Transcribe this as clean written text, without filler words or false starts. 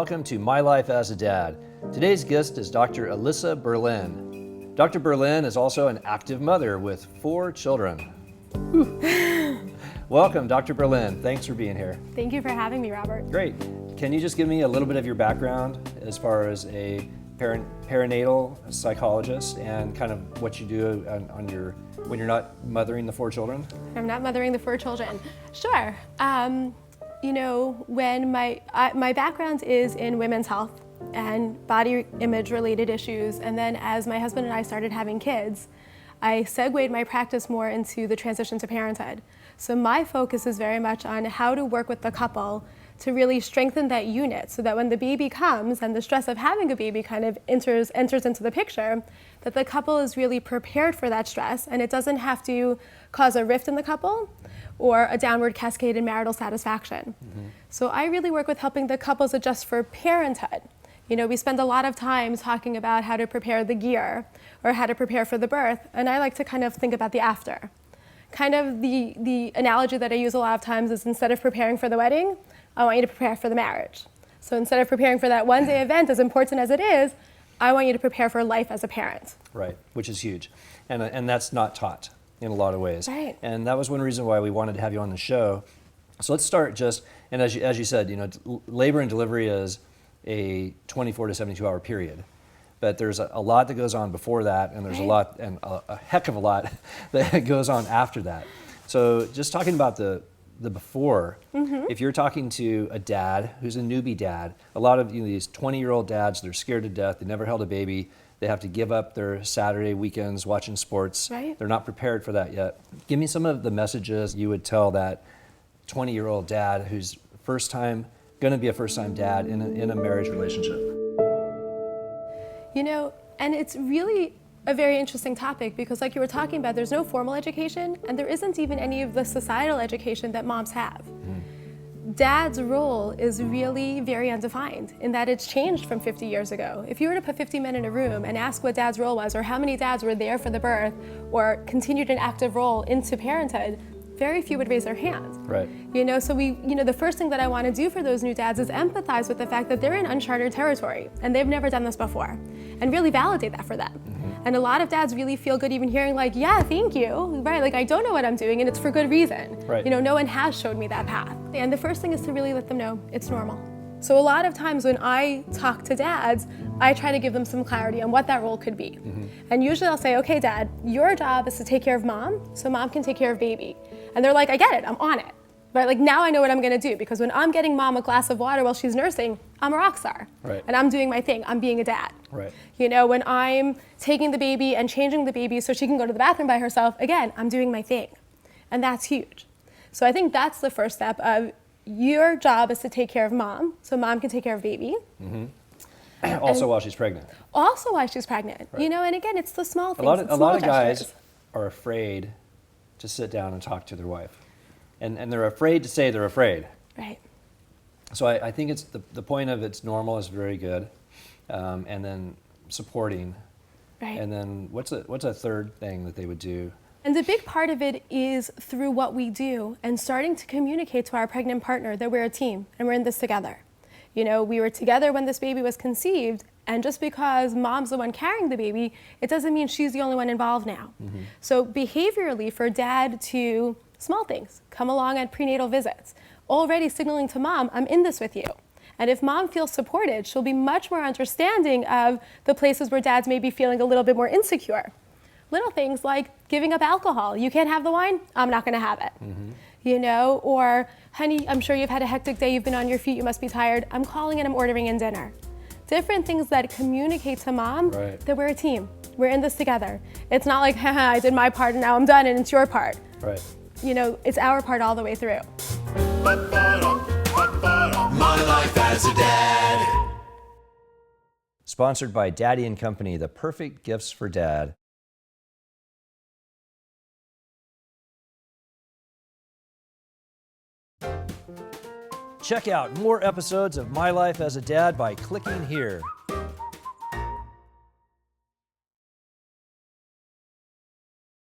welcome to My Life as a Dad. Today's guest is Dr. Alyssa Berlin. Dr. Berlin is also an active mother with 4 children. Welcome, Dr. Berlin. Thanks for being here. Thank you for having me, Robert. Great. Can you just give me a little bit of your background as far as a perinatal psychologist and kind of what you do when you're not mothering the 4 children? I'm not mothering the 4 children. Sure. When my background is in women's health and body image related issues, and then as my husband and I started having kids, I segued my practice more into the transition to parenthood. So my focus is very much on how to work with the couple to really strengthen that unit so that when the baby comes and the stress of having a baby kind of enters into the picture, that the couple is really prepared for that stress and it doesn't have to cause a rift in the couple or a downward cascade in marital satisfaction. Mm-hmm. So I really work with helping the couples adjust for parenthood. We spend a lot of time talking about how to prepare the gear or how to prepare for the birth, and I like to kind of think about the after. Kind of the analogy that I use a lot of times is instead of preparing for the wedding, I want you to prepare for the marriage. So instead of preparing for that one-day event, as important as it is, I want you to prepare for life as a parent. Right, which is huge. And that's not taught in a lot of ways. Right. And that was one reason why we wanted to have you on the show. So let's start and as you said, labor and delivery is a 24 to 72 hour period. But there's a lot that goes on before that, and there's a heck of a lot that goes on after that. So just talking about the before, mm-hmm. If you're talking to a dad who's a newbie dad, a lot of these 20-year-old dads, they're scared to death, they never held a baby, they have to give up their Saturday weekends watching sports. Right. They're not prepared for that yet. Give me some of the messages you would tell that 20-year-old dad who's going to be a first-time dad in a marriage relationship. And it's really a very interesting topic because like you were talking about, there's no formal education and there isn't even any of the societal education that moms have. Dad's role is really very undefined in that it's changed from 50 years ago. If you were to put 50 men in a room and ask what dad's role was or how many dads were there for the birth or continued an active role into parenthood, very few would raise their hand. Right. So the first thing that I want to do for those new dads is empathize with the fact that they're in uncharted territory and they've never done this before and really validate that for them. Mm-hmm. And a lot of dads really feel good even hearing like, yeah, thank you, right? Like I don't know what I'm doing and it's for good reason. Right. No one has showed me that path. And the first thing is to really let them know it's normal. So a lot of times when I talk to dads, I try to give them some clarity on what that role could be. Mm-hmm. And usually I'll say, okay, dad, your job is to take care of mom so mom can take care of baby. And they're like, I get it, I'm on it. But like now I know what I'm gonna do because when I'm getting mom a glass of water while she's nursing, I'm a rock star. Right. And I'm doing my thing, I'm being a dad. Right. When I'm taking the baby and changing the baby so she can go to the bathroom by herself, again, I'm doing my thing. And that's huge. So I think that's the first step of your job is to take care of mom so mom can take care of baby. Mm-hmm. Also while she's pregnant. Also while she's pregnant. Right. And again, it's the small things. A lot of guys are afraid to sit down and talk to their wife. And they're afraid to say they're afraid. Right. So I think it's the point of it's normal is very good. And then supporting. Right. And then what's a third thing that they would do? And the big part of it is through what we do and starting to communicate to our pregnant partner that we're a team and we're in this together. We were together when this baby was conceived, and just because mom's the one carrying the baby, it doesn't mean she's the only one involved now. Mm-hmm. So behaviorally for dad to, small things, come along at prenatal visits, already signaling to mom, I'm in this with you. And if mom feels supported, she'll be much more understanding of the places where dads may be feeling a little bit more insecure. Little things like giving up alcohol. You can't have the wine, I'm not gonna have it. Mm-hmm. Or honey, I'm sure you've had a hectic day, you've been on your feet, you must be tired. I'm calling and I'm ordering in dinner. Different things that communicate to mom that we're a team. We're in this together. It's not like, haha, I did my part and now I'm done and it's your part. Right. It's our part all the way through. My Life as a Dad. Sponsored by Daddy & Company, the perfect gifts for dad. Check out more episodes of My Life as a Dad by clicking here.